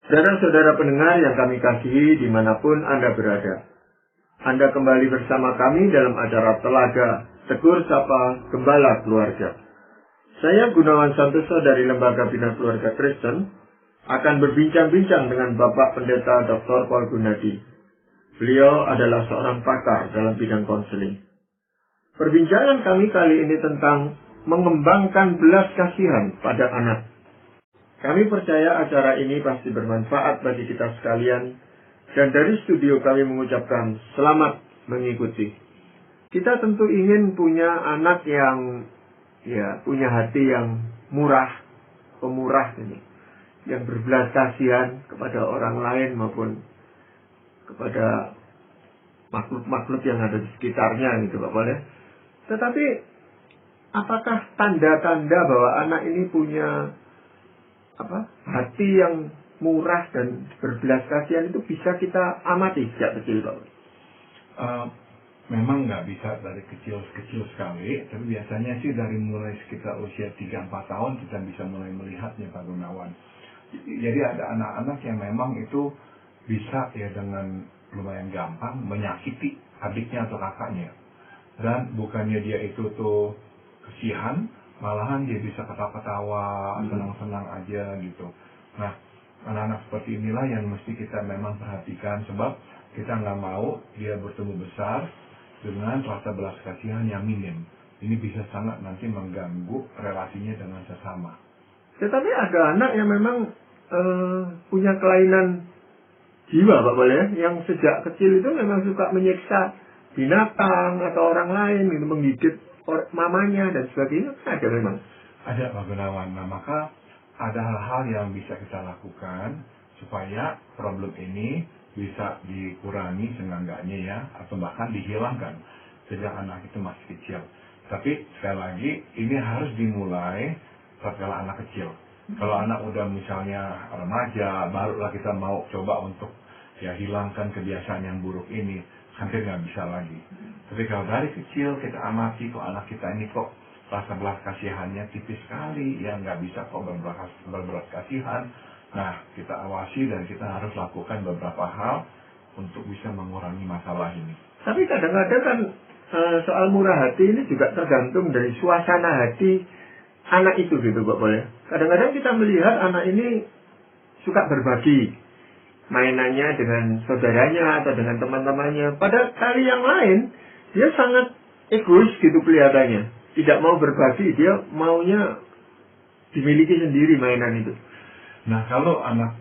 Saudara-saudara pendengar yang kami kasihi dimanapun Anda berada. Anda kembali bersama kami dalam acara Telaga Tegur Sapa Gembala Keluarga. Saya Gunawan Santoso dari Lembaga Bina Keluarga Kristen akan berbincang-bincang dengan Bapak Pendeta Dr. Paul Gunadi. Beliau adalah seorang pakar dalam bidang konseling. Perbincangan kami kali ini tentang mengembangkan belas kasihan pada anak. Kami percaya acara ini pasti bermanfaat bagi kita sekalian, dan dari studio kami mengucapkan selamat mengikuti. Kita tentu ingin punya anak yang punya hati yang murah, pemurah ini, yang berbelas kasihan kepada orang lain maupun kepada makhluk-makhluk yang ada di sekitarnya gitu Pak Paul ya. Tetapi apakah tanda-tanda bahwa anak ini punya hati yang murah dan berbelas kasihan itu bisa kita amati sejak kecil Pak? Memang nggak bisa dari kecil sekali, tapi biasanya sih dari mulai sekitar usia 3-4 tahun kita bisa mulai melihatnya Pak Gunawan. Jadi ada anak-anak yang memang itu bisa ya dengan lumayan gampang menyakiti adiknya atau kakaknya. Dan bukannya dia itu tuh kesian, malahan dia bisa ketawa-ketawa, senang-senang aja gitu. Nah, anak-anak seperti inilah yang mesti kita memang perhatikan, sebab kita nggak mau dia bertumbuh besar dengan rasa belas kasihan yang minim. Ini bisa sangat nanti mengganggu relasinya dengan sesama. Tetapi ada anak yang memang punya kelainan jiwa Pak Paul ya, yang sejak kecil itu memang suka menyiksa binatang atau orang lain, gitu, menggigit mamanya dan sebagainya. Ada memang. Ada Pak Gunawan. Nah, maka ada hal-hal yang bisa kita lakukan supaya problem ini bisa dikurangi seenggaknya ya, atau bahkan dihilangkan sejak anak itu masih kecil. Tapi sekali lagi ini harus dimulai setelah anak kecil. Kalau anak udah misalnya remaja, barulah kita mau coba untuk hilangkan kebiasaan yang buruk ini, hampir nggak bisa lagi. Tapi kalau dari kecil kita amati kok anak kita ini kok rasa belas kasihannya tipis sekali, ya nggak bisa kok berbelas kasihan. Nah, kita awasi dan kita harus lakukan beberapa hal untuk bisa mengurangi masalah ini. Tapi kadang-kadang kan soal murah hati ini juga tergantung dari suasana hati anak itu gitu Pak Paul ya. Kadang-kadang kita melihat anak ini suka berbagi mainannya dengan saudaranya atau dengan teman-temannya. Pada kali yang lain, dia sangat egois gitu kelihatannya. Tidak mau berbagi, dia maunya dimiliki sendiri mainan itu. Nah, kalau anak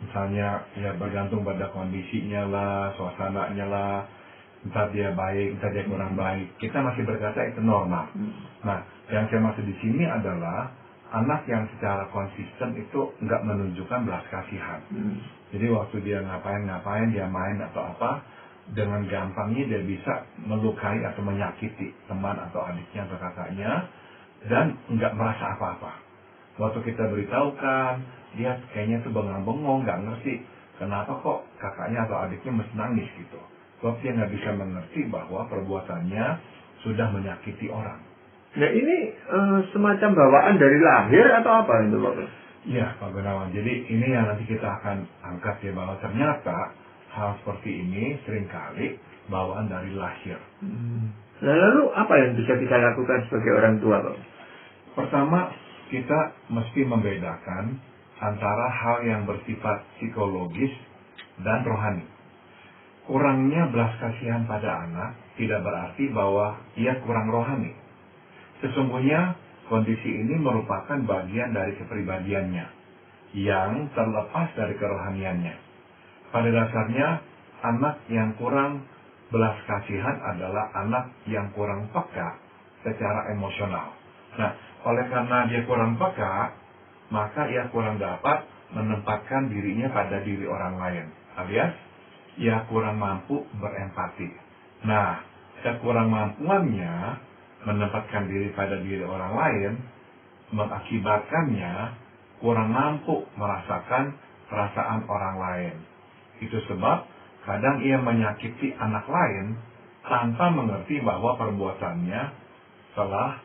misalnya ya bergantung pada kondisinya lah, suasananya lah, entah dia baik, entah dia kurang baik, kita masih berkata itu normal. Nah, yang saya maksud di sini adalah anak yang secara konsisten itu nggak menunjukkan belas kasihan. Jadi waktu dia ngapain, dia main atau apa, dengan gampangnya dia bisa melukai atau menyakiti teman atau adiknya atau kakaknya, dan nggak merasa apa-apa. Waktu kita beritahukan, dia kayaknya tuh bengang-bengong, nggak ngerti kenapa kok kakaknya atau adiknya mesti nangis gitu. Sebab dia nggak bisa mengerti bahwa perbuatannya sudah menyakiti orang. Nah ini semacam bawaan dari lahir atau apa itu Pak? Iya Pak Gunawan, jadi ini yang nanti kita akan angkat ya, bahwa ternyata hal seperti ini seringkali bawaan dari lahir. Nah, lalu apa yang bisa kita lakukan sebagai orang tua Pak? Pertama, kita mesti membedakan antara hal yang bersifat psikologis dan rohani. Kurangnya belas kasihan pada anak tidak berarti bahwa ia kurang rohani. Sesungguhnya kondisi ini merupakan bagian dari kepribadiannya yang terlepas dari kerohaniannya. Pada dasarnya, anak yang kurang belas kasihan adalah anak yang kurang peka secara emosional. Nah, oleh karena dia kurang peka, maka ia kurang dapat menempatkan dirinya pada diri orang lain, alias ia kurang mampu berempati. Nah, kekurang mampuannya menempatkan diri pada diri orang lain mengakibatkannya kurang mampu merasakan perasaan orang lain. Itu sebab kadang ia menyakiti anak lain tanpa mengerti bahwa perbuatannya telah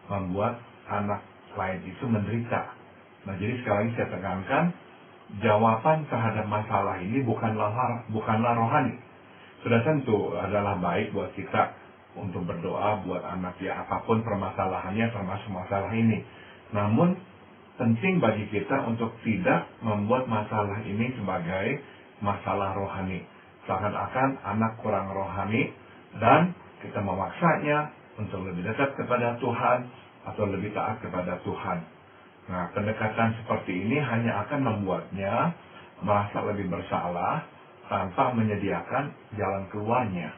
membuat anak lain itu menderita. Nah, jadi sekali lagi saya tekankan, jawaban terhadap masalah ini bukanlah rohani. Sudah tentu adalah baik buat kita untuk berdoa buat anak ya, apapun permasalahannya termasuk masalah ini. Namun penting bagi kita untuk tidak membuat masalah ini sebagai masalah rohani. Seakan-akan anak kurang rohani dan kita memaksanya untuk lebih dekat kepada Tuhan atau lebih taat kepada Tuhan. Nah, pendekatan seperti ini hanya akan membuatnya merasa lebih bersalah tanpa menyediakan jalan keluarnya.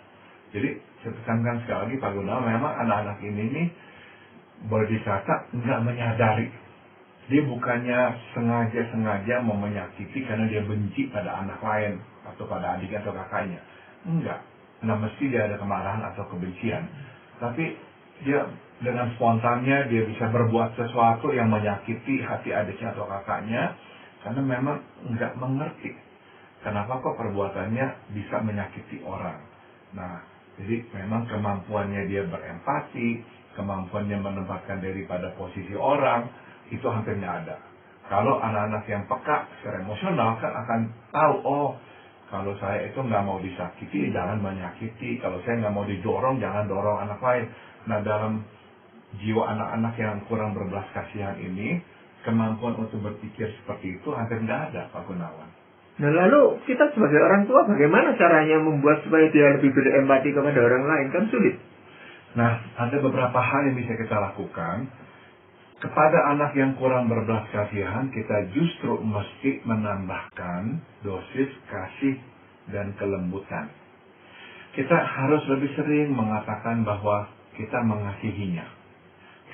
Jadi, saya tekankan sekali lagi Pak Gunawan, memang anak-anak ini nih boleh dikata nggak menyadari. Dia bukannya sengaja mau menyakiti karena dia benci pada anak lain atau pada adik atau kakaknya. Enggak. Nah, mesti dia ada kemarahan atau kebencian. Tapi dia dengan spontannya dia bisa berbuat sesuatu yang menyakiti hati adiknya atau kakaknya karena memang nggak mengerti kenapa kok perbuatannya bisa menyakiti orang. Nah, jadi memang kemampuannya dia berempati, kemampuannya menempatkan diri pada posisi orang, itu hampir nggak ada. Kalau anak-anak yang peka secara emosional kan akan tahu, oh kalau saya itu nggak mau disakiti, jangan menyakiti. Kalau saya nggak mau didorong, jangan dorong anak lain. Nah, dalam jiwa anak-anak yang kurang berbelas kasihan ini, kemampuan untuk berpikir seperti itu hampir nggak ada, Pak Gunawan. Nah, lalu kita sebagai orang tua bagaimana caranya membuat supaya dia lebih berempati kepada orang lain? Kan sulit. Nah, ada beberapa hal yang bisa kita lakukan. Kepada anak yang kurang berbelas kasihan, kita justru mesti menambahkan dosis kasih dan kelembutan. Kita harus lebih sering mengatakan bahwa kita mengasihinya.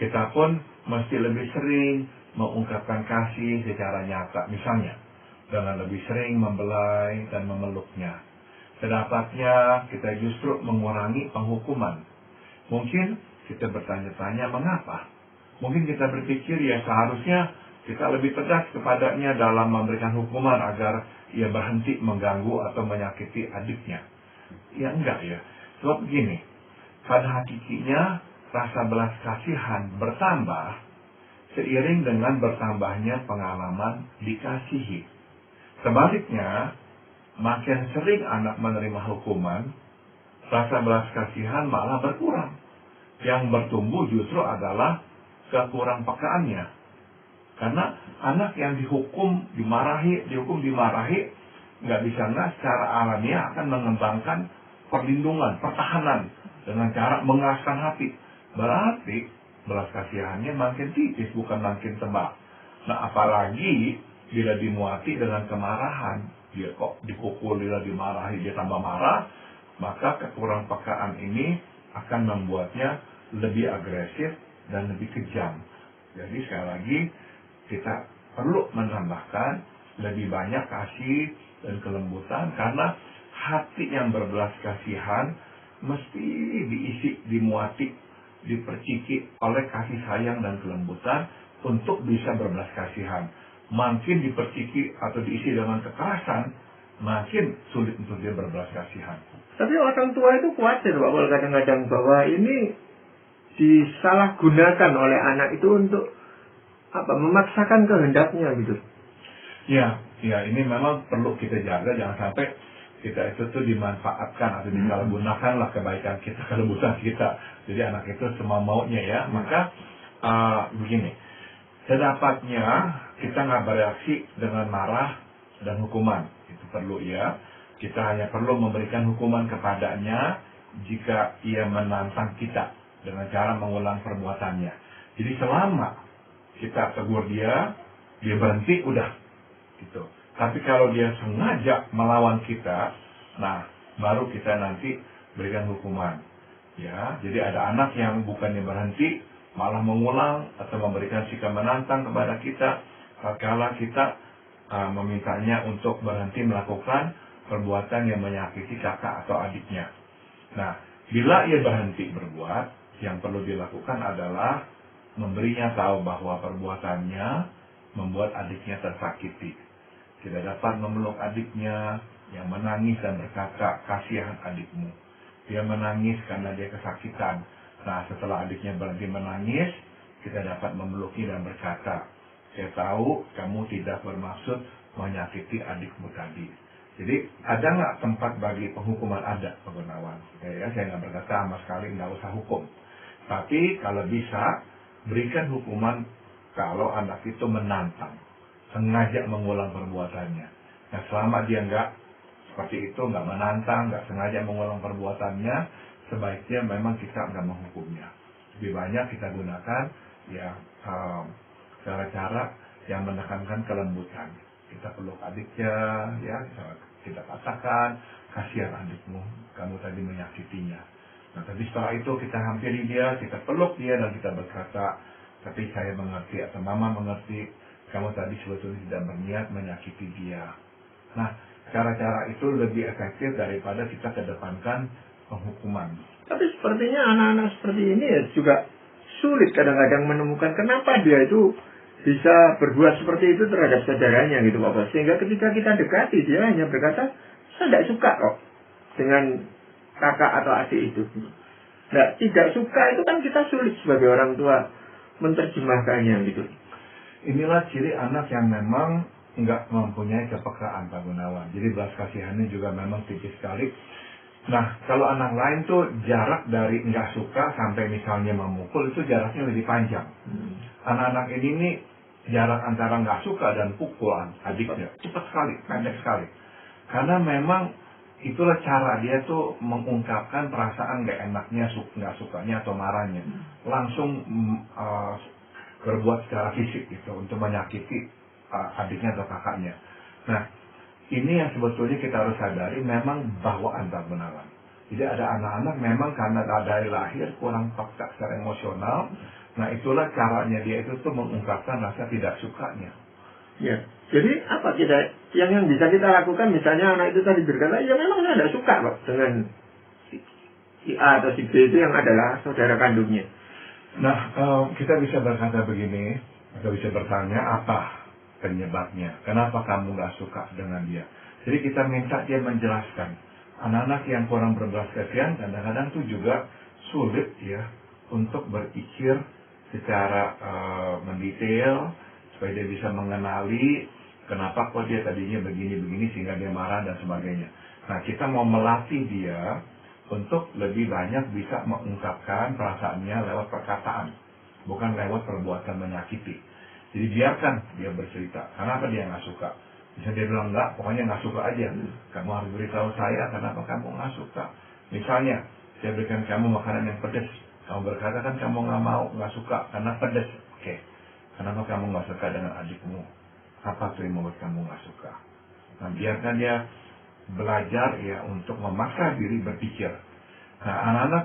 Kita pun mesti lebih sering mengungkapkan kasih secara nyata. Misalnya, dengan lebih sering membelai dan memeluknya. Sedapatnya, kita justru mengurangi penghukuman. Mungkin kita bertanya-tanya mengapa? Mungkin kita berpikir ya seharusnya kita lebih tegas kepadanya dalam memberikan hukuman agar ia berhenti mengganggu atau menyakiti adiknya. Ya enggak ya. Sebab begini, pada hakikinya rasa belas kasihan bertambah seiring dengan bertambahnya pengalaman dikasihi. Sebaliknya, makin sering anak menerima hukuman, rasa belas kasihan malah berkurang. Yang bertumbuh justru adalah kekurang pekaannya. Karena anak yang dihukum, dimarahi, nggak bisa nggak secara alamiah akan mengembangkan perlindungan, pertahanan dengan cara mengeraskan hati. Berarti belas kasihannya makin tipis, bukan makin tebal. Nah, apalagi bila dimuati dengan kemarahan, dia kok dipukul, dia dimarahi, dia tambah marah, maka kekurang pekaan ini akan membuatnya lebih agresif dan lebih kejam. Jadi sekali lagi kita perlu menambahkan lebih banyak kasih dan kelembutan karena hati yang berbelas kasihan mesti diisi, dimuati, diperciki oleh kasih sayang dan kelembutan untuk bisa berbelas kasihan. Makin diperciki atau diisi dengan kekerasan, makin sulit untuk dia berbelas kasihan. Tapi orang tua itu khawatir, Pak Pol, kadang-kadang bahwa ini disalahgunakan oleh anak itu untuk memaksakan kehendaknya gitu. Ya, ini memang perlu kita jaga, jangan sampai kita itu tuh dimanfaatkan atau disalahgunakan lah kebaikan kita, kelembutan kita. Jadi anak itu semua maunya ya. Maka begini, sedapatnya kita nggak bereaksi dengan marah dan hukuman. Itu perlu ya. Kita hanya perlu memberikan hukuman kepadanya jika ia menantang kita dengan cara mengulang perbuatannya. Jadi selama kita tegur dia berhenti, udah gitu. Tapi kalau dia sengaja melawan kita, nah baru kita nanti berikan hukuman. Ya, jadi ada anak yang bukannya berhenti, malah mengulang atau memberikan sikap menantang kepada kita, tatkala kita memintanya untuk berhenti melakukan perbuatan yang menyakiti kakak atau adiknya. Nah, bila ia berhenti berbuat, yang perlu dilakukan adalah memberinya tahu bahwa perbuatannya membuat adiknya tersakiti. Tidak dapat memeluk adiknya yang menangis dan berkata, kasihan adikmu. Dia menangis karena dia kesakitan. Nah, setelah adiknya berhenti menangis, kita dapat memeluknya dan berkata, saya tahu kamu tidak bermaksud menyakiti adikmu tadi. Jadi ada nggak tempat bagi penghukuman? Ada, Pak Gunawan. Ya, saya nggak berkata sama sekali nggak usah hukum. Tapi kalau bisa, berikan hukuman kalau anak itu menantang, sengaja mengulang perbuatannya. Nah, selama dia nggak seperti itu, nggak menantang, nggak sengaja mengulang perbuatannya, sebaiknya memang kita nggak menghukumnya. Lebih banyak kita gunakan ya cara-cara yang menekankan kelembutan. Kita peluk adiknya, ya kita katakan, kasihan adikmu, kamu tadi menyakitinya. Nah, tapi setelah itu kita hampiri dia, kita peluk dia dan kita berkata, tapi saya mengerti atau mama mengerti, kamu tadi sebetulnya tidak berniat menyakiti dia. Nah, cara-cara itu lebih efektif daripada kita kedepankan penghukuman. Tapi sepertinya anak-anak seperti ini ya juga sulit kadang-kadang menemukan kenapa dia itu bisa berbuat seperti itu terhadap saudaranya gitu Pak Bos. Sehingga ketika kita dekati dia hanya berkata, saya tidak suka kok dengan kakak atau adik itu. Nah, tidak suka itu kan kita sulit sebagai orang tua menerjemahkannya gitu. Inilah ciri anak yang memang nggak mempunyai kepekaan Pak Gunawan. Jadi belas kasihannya juga memang tipis sekali. Nah, kalau anak lain tuh jarak dari nggak suka sampai misalnya memukul itu jaraknya lebih panjang. Anak-anak ini nih jarak antara nggak suka dan pukulan adiknya cepat sekali, pendek sekali. Karena memang itulah cara dia tuh mengungkapkan perasaan nggak enaknya, nggak sukanya atau marahnya. Langsung berbuat secara fisik gitu untuk menyakiti adiknya atau kakaknya. Nah, ini yang sebetulnya kita harus sadari memang bawaan Pak Gunawan. Jadi ada anak-anak memang karena dari lahir kurang peka secara emosional. Nah, itulah caranya dia itu tuh mengungkapkan rasa tidak sukanya. Ya, jadi apa yang bisa kita lakukan? Misalnya anak itu tadi berkata, ya memang saya tidak suka kok dengan si A atau si B itu yang adalah saudara kandungnya. Nah, kita bisa berkata begini, atau bisa bertanya apa penyebabnya, kenapa kamu nggak suka dengan dia. Jadi kita minta dia menjelaskan. Anak-anak yang kurang berbelas kasihan kadang-kadang tuh juga sulit ya untuk berpikir secara mendetail supaya dia bisa mengenali kenapa kok dia tadinya begini-begini sehingga dia marah dan sebagainya. Nah, kita mau melatih dia untuk lebih banyak bisa mengungkapkan perasaannya lewat perkataan, bukan lewat perbuatan menyakiti. Jadi biarkan dia bercerita, kenapa dia nggak suka. Bisa dia bilang enggak, pokoknya nggak suka aja. Kamu harus beritahu saya kenapa kamu nggak suka. Misalnya, saya berikan kamu makanan yang pedas. Kamu berkata kan kamu nggak suka karena pedas. Oke, kenapa kamu nggak suka dengan adikmu? Apa tuh yang membuat kamu nggak suka? Nah, biarkan dia belajar ya untuk memaksa diri berpikir. Nah, anak-anak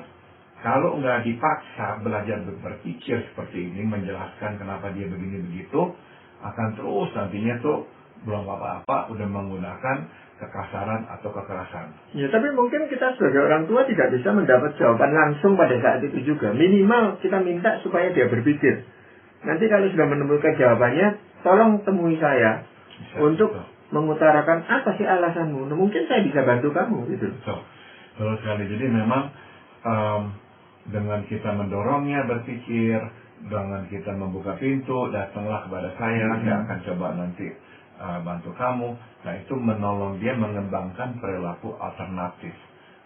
kalau nggak dipaksa belajar berpikir seperti ini, menjelaskan kenapa dia begini begitu, akan terus nantinya tuh belum apa-apa udah menggunakan kekasaran atau kekerasan. Ya, tapi mungkin kita sebagai orang tua tidak bisa mendapat jawaban langsung pada saat itu juga. Minimal kita minta supaya dia berpikir. Nanti kalau sudah menemukan jawabannya, tolong temui saya untuk mengutarakan apa sih alasanmu. Nah, mungkin saya bisa bantu kamu gitu. Betul sekali. Jadi memang dengan kita mendorongnya berpikir, dengan kita membuka pintu, datanglah kepada saya akan coba nanti bantu kamu. Nah, itu menolong dia mengembangkan perilaku alternatif,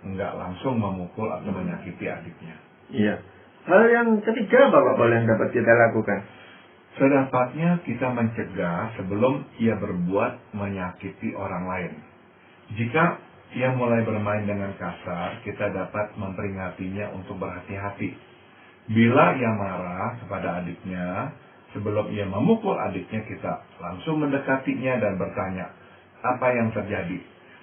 enggak langsung memukul atau menyakiti adiknya. Iya. Hal yang ketiga Bapak boleh yang dapat kita lakukan? Sedapatnya kita mencegah sebelum ia berbuat menyakiti orang lain. Jika ia mulai bermain dengan kasar, kita dapat memperingatinya untuk berhati-hati. Bila ia marah kepada adiknya, sebelum ia memukul adiknya, kita langsung mendekatinya dan bertanya, apa yang terjadi?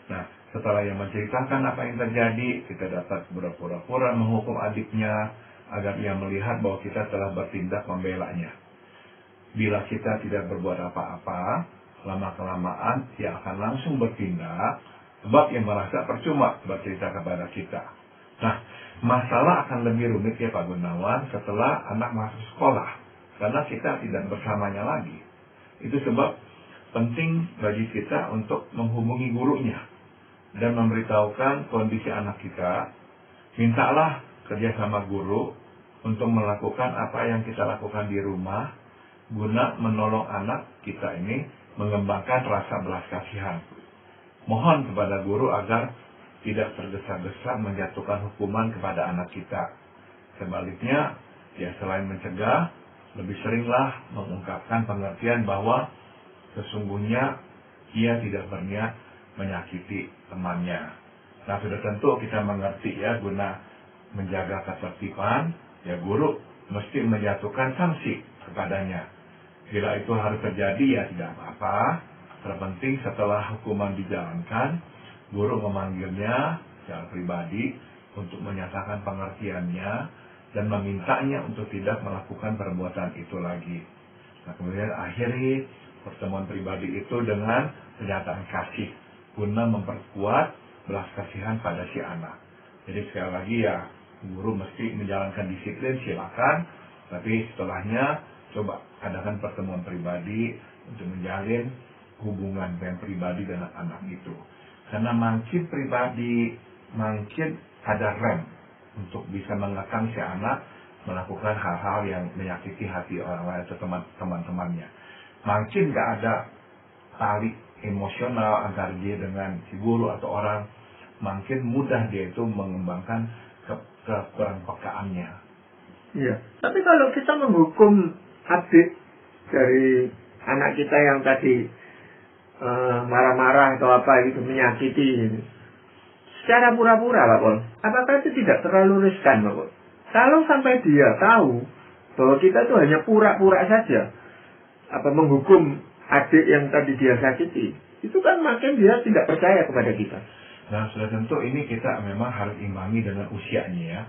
Nah, setelah ia menceritakan apa yang terjadi, kita dapat berpura-pura menghukum adiknya, agar ia melihat bahwa kita telah bertindak membelanya. Bila kita tidak berbuat apa-apa, lama-kelamaan ia akan langsung bertindak, sebab ia merasa percuma bercerita kepada kita. Nah, masalah akan lebih rumit ya Pak Gunawan setelah anak masuk sekolah, karena kita tidak bersamanya lagi. Itu sebab penting bagi kita untuk menghubungi gurunya dan memberitahukan kondisi anak kita. Mintalah kerjasama guru untuk melakukan apa yang kita lakukan di rumah, guna menolong anak kita ini mengembangkan rasa belas kasihan. Mohon kepada guru agar tidak tergesa-gesa menjatuhkan hukuman kepada anak kita. Sebaliknya, ya selain mencegah, lebih seringlah mengungkapkan pengertian bahwa sesungguhnya ia tidak berniat menyakiti temannya. Nah, sudah tentu kita mengerti ya, guna menjaga ketertiban, ya guru mesti menjatuhkan sanksi kepadanya. Bila itu harus terjadi ya tidak apa-apa. Terpenting setelah hukuman dijalankan, guru memanggilnya secara pribadi untuk menyatakan pengertiannya dan memintanya untuk tidak melakukan perbuatan itu lagi. Nah, kemudian akhiri pertemuan pribadi itu dengan pernyataan kasih guna memperkuat belas kasihan pada si anak. Jadi sekali lagi ya, guru mesti menjalankan disiplin, silakan, tapi setelahnya coba adakan pertemuan pribadi untuk menjalin hubungan yang pribadi dengan anak itu. Karena makin pribadi, makin ada rem untuk bisa mengekang si anak melakukan hal-hal yang menyakiti hati orang lain atau teman-temannya. Makin gak ada tali emosional antara dia dengan si guru atau orang, makin mudah dia itu mengembangkan kekurang pekaannya. Iya. Tapi kalau kita menghukum adik dari anak kita yang tadi marah-marah atau apa gitu, menyakiti secara pura-pura, Pak Pol, apakah itu tidak terlalu riskan, Pak Pol? Kalau sampai dia tahu bahwa kita itu hanya pura-pura saja, apa menghukum adik yang tadi dia sakiti, itu kan makin dia tidak percaya kepada kita. Nah, sudah tentu ini kita memang harus imbangi dengan usianya ya.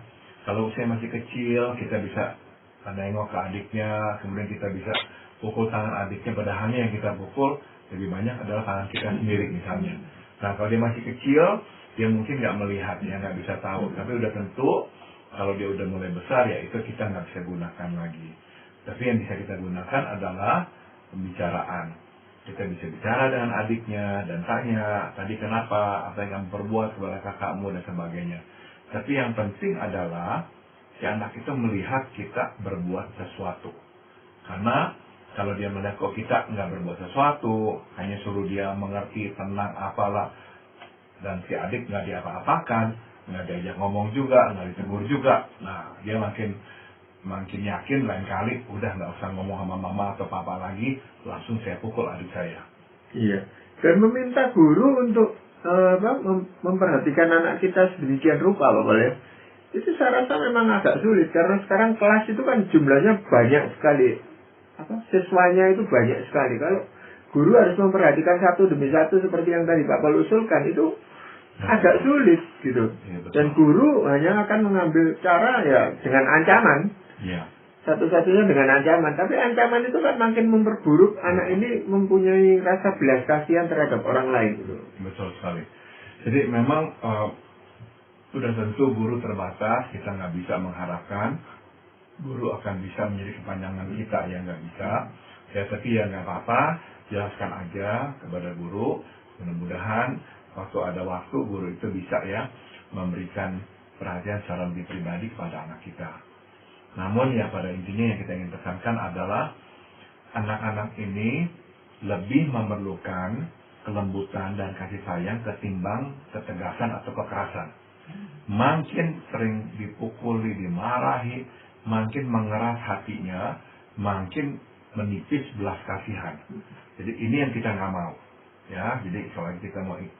Kalau usia masih kecil, kita bisa nengok ke adiknya, kemudian kita bisa pukul tangan adiknya, padahalnya yang kita pukul lebih banyak adalah tangan kita sendiri misalnya. Nah, kalau dia masih kecil, dia mungkin nggak melihat, ya nggak bisa tahu. Tapi udah tentu, kalau dia udah mulai besar, ya itu kita nggak bisa gunakan lagi. Tapi yang bisa kita gunakan adalah pembicaraan. Kita bisa bicara dengan adiknya dan tanya, tadi kenapa, apa yang kamu perbuat kepada kakakmu dan sebagainya. Tapi yang penting adalah si anak itu melihat kita berbuat sesuatu. Karena kalau dia melihat kok kita nggak berbuat sesuatu, hanya suruh dia mengerti, tenang, apalah, dan si adik nggak diapa-apakan, nggak diajak ngomong juga, nggak ditegur juga, nah dia makin yakin lain kali udah nggak usah ngomong sama mama atau papa lagi, langsung saya pukul adik saya. Iya. Dan meminta guru untuk memperhatikan anak kita sedemikian rupa, Pak Pol ya. Itu saya rasa memang agak sulit karena sekarang kelas itu kan jumlahnya banyak sekali. Siswanya itu banyak sekali. Kalau guru harus memperhatikan satu demi satu seperti yang tadi Pak Pol usulkan, itu agak sulit gitu. Ya, dan guru hanya akan mengambil cara ya dengan ancaman. Ya. Satu-satunya dengan ancaman. Tapi ancaman itu kan makin memperburuk anak ini mempunyai rasa belas kasihan terhadap orang lain gitu. Betul sekali. Jadi memang sudah tentu guru terbatas, kita nggak bisa mengharapkan guru akan bisa menjadi kepanjangan kita, ya nggak bisa. Ya tapi ya nggak apa-apa, jelaskan aja kepada guru. Mudah-mudahan waktu ada waktu guru itu bisa ya memberikan perhatian secara lebih pribadi kepada anak kita. Namun ya pada intinya yang kita ingin tekankan adalah anak-anak ini lebih memerlukan kelembutan dan kasih sayang ketimbang ketegasan atau kekerasan. Makin sering dipukuli, dimarahi, makin mengeras hatinya, makin menipis belas kasihan. Jadi ini yang kita nggak mau, ya. Jadi kalau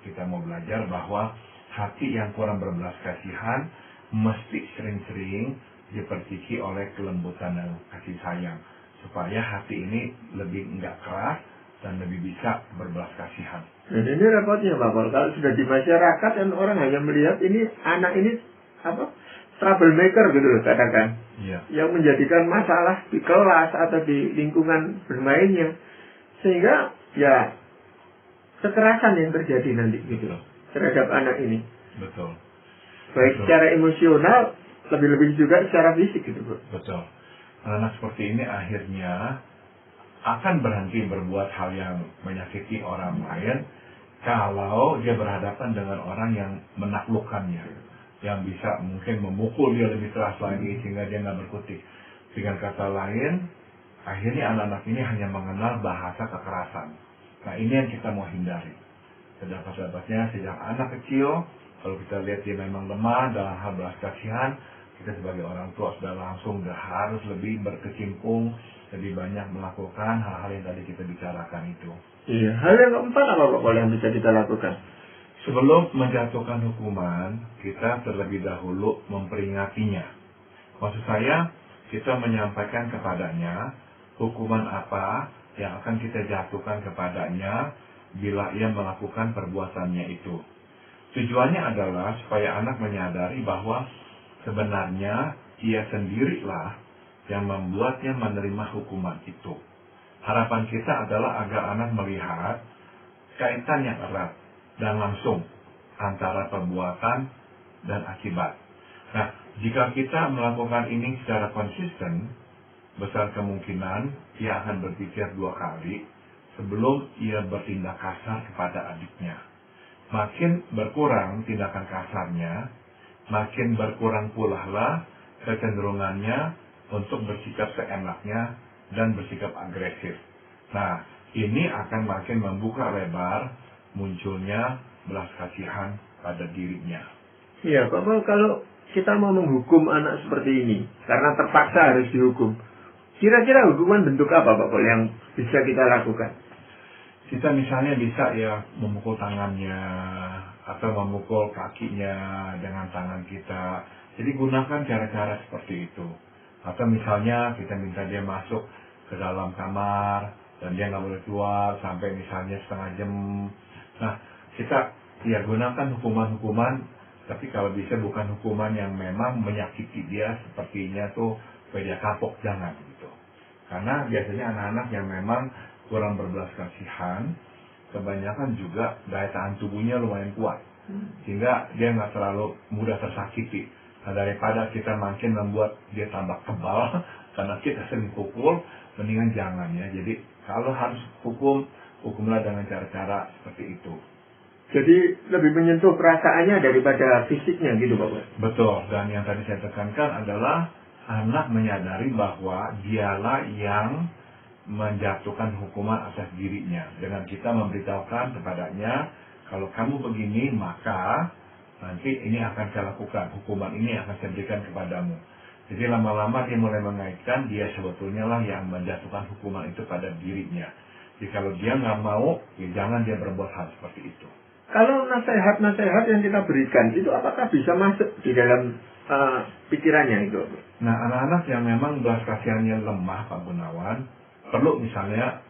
kita mau belajar bahwa hati yang kurang berbelas kasihan mesti sering-sering diperciki oleh kelembutan dan kasih sayang, supaya hati ini lebih nggak keras dan lebih bisa berbelas kasihan. Dan ini repotnya Pak Pol, kalau sudah di masyarakat dan orang hanya melihat ini anak ini troublemaker gitu loh katakan, ya. Yang menjadikan masalah di kelas atau di lingkungan bermainnya, sehingga ya kekerasan yang terjadi nanti gitu loh terhadap anak ini. Betul. Baik Betul. secara emosional, lebih-lebih juga secara fisik gitu Bro. Betul. Anak seperti ini akhirnya akan berhenti berbuat hal yang menyakiti orang lain kalau dia berhadapan dengan orang yang menaklukkannya, yang bisa mungkin memukul dia lebih keras lagi sehingga dia nggak berkutik. Dengan kata lain, akhirnya anak-anak ini hanya mengenal bahasa kekerasan. Nah, ini yang kita mau hindari. Sedapat-dapatnya sejak anak kecil, kalau kita lihat dia memang lemah dalam hal belas kasihan, kita sebagai orang tua sudah harus lebih berkecimpung, lebih banyak melakukan hal-hal yang tadi kita bicarakan itu. Iya, hal yang keempat apa Pak Pol yang bisa kita lakukan? Sebelum menjatuhkan hukuman, kita terlebih dahulu memperingatinya. Maksud saya, kita menyampaikan kepadanya hukuman apa yang akan kita jatuhkan kepadanya bila ia melakukan perbuatannya itu. Tujuannya adalah supaya anak menyadari bahwa sebenarnya ia sendirilah yang membuatnya menerima hukuman itu. Harapan kita adalah agar anak melihat kaitan yang erat dan langsung antara perbuatan dan akibat. Nah, jika kita melakukan ini secara konsisten, besar kemungkinan ia akan berpikir 2 kali sebelum ia bertindak kasar kepada adiknya. Makin berkurang tindakan kasarnya, makin berkurang pula lah kecenderungannya untuk bersikap seenaknya dan bersikap agresif. Nah, ini akan makin membuka lebar munculnya belas kasihan pada dirinya. Iya, Pak Pol, kalau kita mau menghukum anak seperti ini, karena terpaksa harus dihukum, kira-kira hukuman bentuk apa Pak Pol yang bisa kita lakukan? Kita misalnya bisa ya memukul tangannya atau memukul kakinya dengan tangan kita. Jadi gunakan cara-cara seperti itu. Atau misalnya kita minta dia masuk ke dalam kamar dan dia nggak boleh keluar sampai misalnya setengah jam. Nah, kita ya gunakan hukuman-hukuman, tapi kalau bisa bukan hukuman yang memang menyakiti dia sepertinya tuh supaya dia kapok, jangan gitu. Karena biasanya anak-anak yang memang kurang berbelas kasihan, kebanyakan juga daya tahan tubuhnya lumayan kuat, sehingga dia nggak terlalu mudah tersakiti. Nah, daripada kita makin membuat dia tambah kebal karena kita sering pukul, mendingan jangan ya. Jadi kalau harus hukumlah dengan cara-cara seperti itu. Jadi lebih menyentuh perasaannya daripada fisiknya gitu Pak Pol. Betul, dan yang tadi saya tekankan adalah anak menyadari bahwa dialah yang menjatuhkan hukuman atas dirinya. Dengan kita memberitahukan kepadanya, kalau kamu begini, maka nanti ini akan saya lakukan, hukuman ini akan saya berikan kepadamu. Jadi lama-lama dia mulai mengaitkan, dia sebetulnya lah yang menjatuhkan hukuman itu pada dirinya. Jadi kalau dia nggak mau, ya jangan dia berbuat hal seperti itu. Kalau nasihat-nasihat yang kita berikan, itu apakah bisa masuk di dalam pikirannya itu? Nah, anak-anak yang memang belas kasihannya lemah, Pak Gunawan, perlu misalnya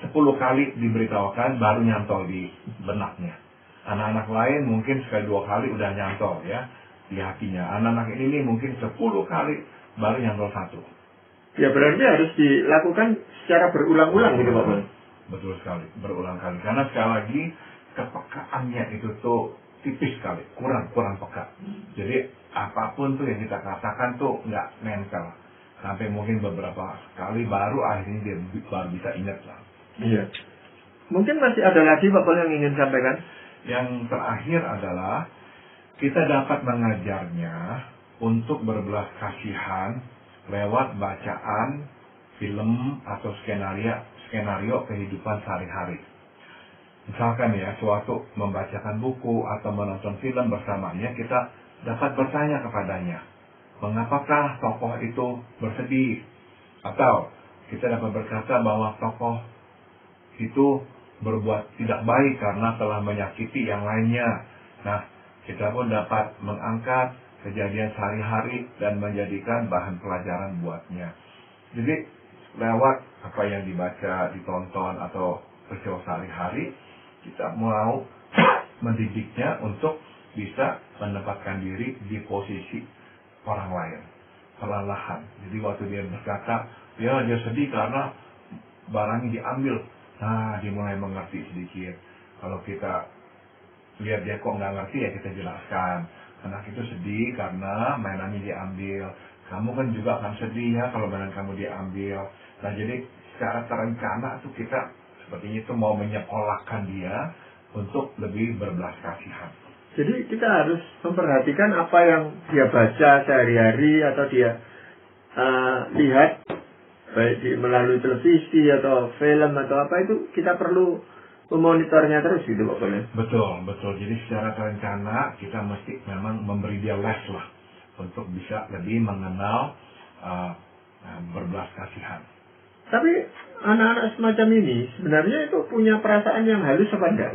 10 kali diberitahukan baru nyantol di benaknya. Anak-anak lain mungkin sekali 2 kali udah nyantol ya di hatinya. Anak-anak ini mungkin 10 kali baru nyantol 1. Ya berarti harus dilakukan secara berulang-ulang gitu Pak Pol. Betul sekali, berulang kali. Karena sekali lagi kepekaannya itu tuh tipis sekali, kurang peka. Jadi apapun tuh yang kita katakan tuh nggak nempel. Sampai mungkin beberapa kali baru akhirnya dia baru bisa ingat lah. Iya. Mungkin masih ada lagi Pak Pol yang ingin sampaikan? Yang terakhir adalah kita dapat mengajarnya untuk berbelas kasihan lewat bacaan, film atau skenario kehidupan sehari-hari. Misalkan ya, suatu membacakan buku atau menonton film bersamanya, kita dapat bertanya kepadanya, mengapakah tokoh itu bersedih? Atau kita dapat berkata bahwa tokoh itu berbuat tidak baik karena telah menyakiti yang lainnya. Nah, kita pun dapat mengangkat kejadian sehari-hari dan menjadikan bahan pelajaran buatnya. Jadi, lewat apa yang dibaca, ditonton, atau peristiwa sehari-hari, kita mau mendidiknya untuk bisa menempatkan diri di posisi orang lain, perlahan. Jadi waktu dia berkata, ya dia sedih karena barangnya diambil. Nah, dia mulai mengerti sedikit. Kalau kita lihat dia kok nggak ngerti, ya kita jelaskan. Anak itu sedih karena mainannya diambil. Kamu kan juga akan sedih ya kalau mainan kamu diambil. Nah, jadi secara terencana tuh kita sepertinya itu mau menyekolahkan dia untuk lebih berbelas kasihan. Jadi kita harus memperhatikan apa yang dia baca sehari-hari atau dia lihat baik melalui televisi atau film atau apa, itu kita perlu memonitornya terus gitu Pak Pol. Betul, betul. Jadi secara terencana kita mesti memang memberi dia les lah untuk bisa lebih mengenal berbelas kasihan. Tapi anak-anak semacam ini sebenarnya itu punya perasaan yang halus apa enggak?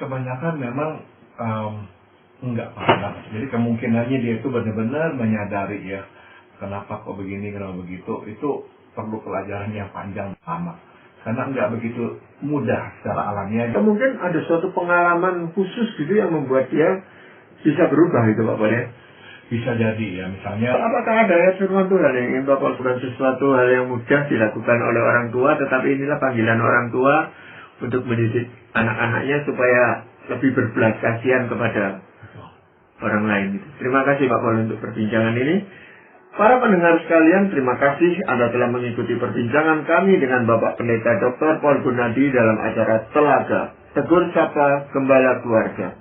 Kebanyakan memang enggak pandang. Jadi kemungkinannya dia itu benar-benar menyadari ya, kenapa kok begini, kenapa begitu, itu perlu pelajaran yang panjang lama. Karena enggak begitu mudah secara alamiah. Atau mungkin ada suatu pengalaman khusus gitu yang membuat dia bisa berubah itu Pak Pol ya? Bisa jadi ya, misalnya. Apakah ada ayat firman Tuhan yang ingin Bapak bukan sesuatu hal yang mudah dilakukan oleh orang tua, tetapi inilah panggilan orang tua untuk mendidik anak-anaknya supaya lebih berbelas kasihan kepada orang lain. Terima kasih Pak Pol untuk perbincangan ini. Para pendengar sekalian, terima kasih Anda telah mengikuti perbincangan kami dengan Bapak Pendeta Dr. Paul Gunadi dalam acara Telaga, Tegur Sapa Gembala Keluarga.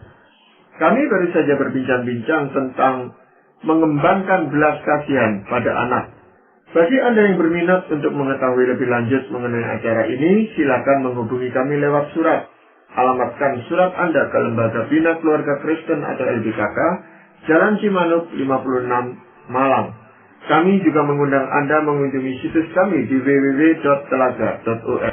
Kami baru saja berbincang-bincang tentang mengembangkan belas kasihan pada anak. Bagi Anda yang berminat untuk mengetahui lebih lanjut mengenai acara ini, silakan menghubungi kami lewat surat. Alamatkan surat Anda ke Lembaga Bina Keluarga Kristen atau LBKK, Jalan Cimanuk 56, Malang. Kami juga mengundang Anda mengunjungi situs kami di www.telaga.org.